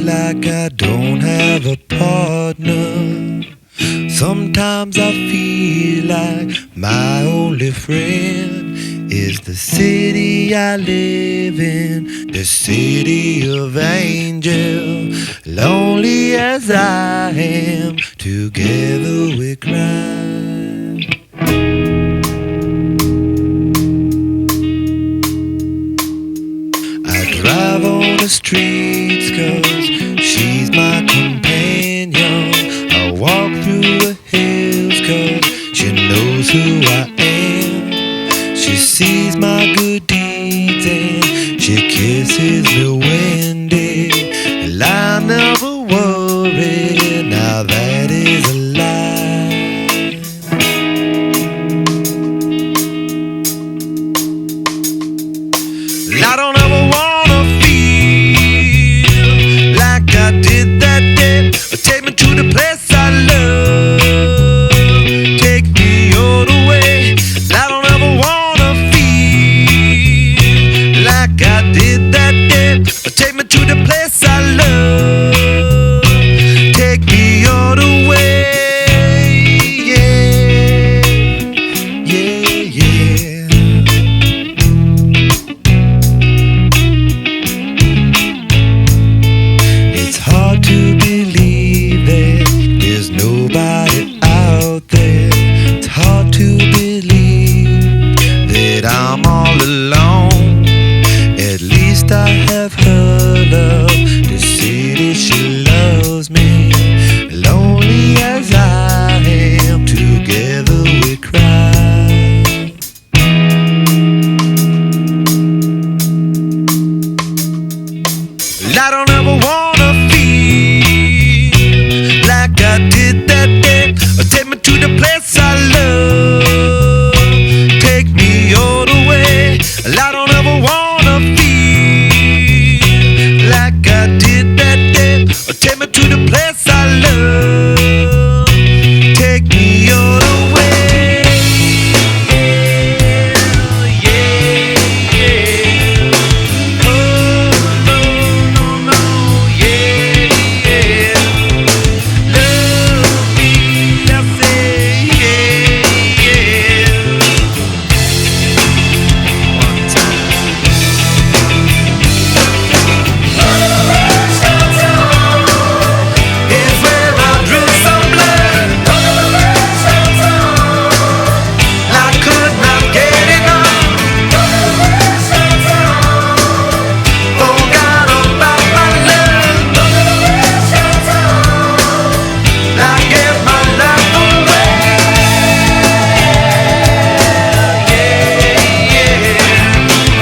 like I don't have a partner. Sometimes I feel like my only friend is the city I live in, the city of angels. Lonely as I am, together we cry. I drive on the streets 'cause she's my companion. I walk through the hills 'cause she knows who I am. She sees my good deeds and she kisses me when and I never worry. Now that is a lie. I don't ever wanna feel like I did that day. Take me to the place I love. Take me all the way. I don't ever wanna feel like I did that day. Take me to the place I love. Take me all the way. Yeah, yeah, yeah. It's hard to believe that there's nobody out there. It's hard to believe that I'm all alone. At least I have her love. The city, she loves me. Lonely as I am, together we cry. I don't ever wanna feel like I did that day. Take me to the place I love. Take me all the way. I don't ever wanna feel like I did that day. Take me to the place I love. Take me all the way. Yeah, yeah. Oh, no, no, no. Yeah, yeah. Love me, I say, yeah, yeah. One time. Is where I drew some blood. I could not get enough. Forgot about my love. I gave my life away. Yeah, yeah.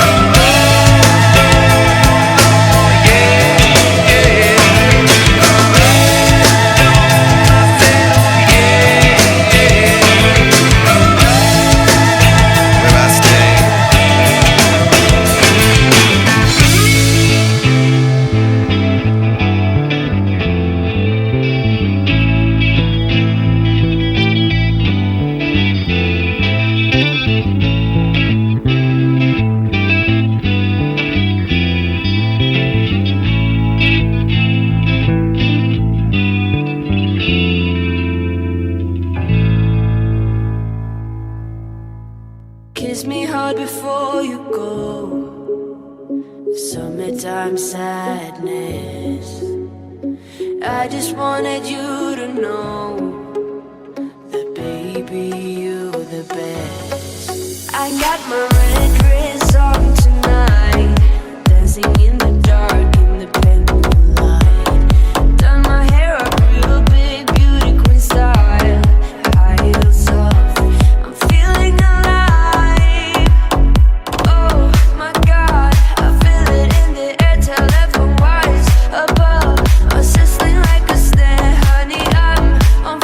Oh, yeah, yeah. Where I stay. Kiss me hard before you go. Summertime sadness. I just wanted you to know that baby, you're the best. I got my red dress on tonight, dancing in the dark in the candlelight. Done my hair up real big, beauty queen style, high heels off. I'm feeling alive. Oh my God, I feel it in the air, telephone wires above. I'm sizzling like a snare, honey. I'm on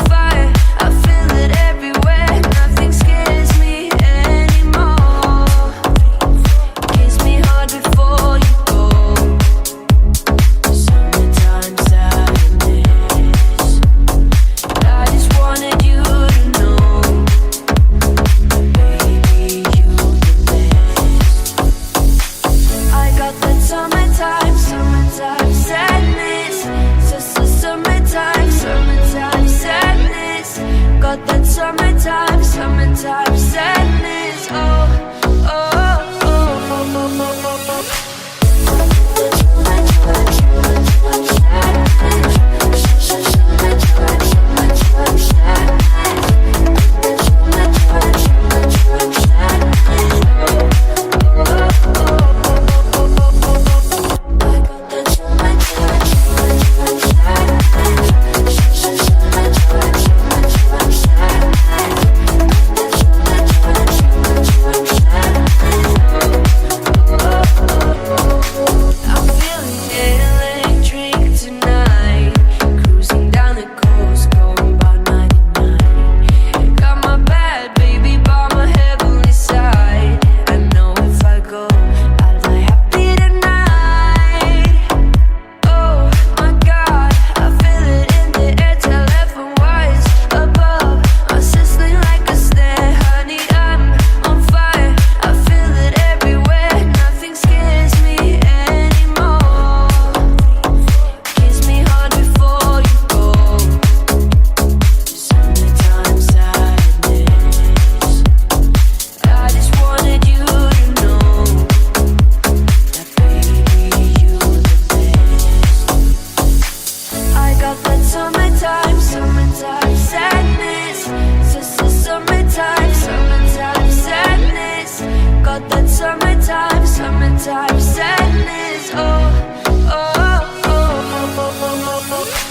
summertime sadness. Oh, oh, oh, oh, oh, oh, oh.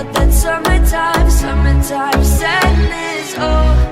about that summertime, summertime sadness. Oh,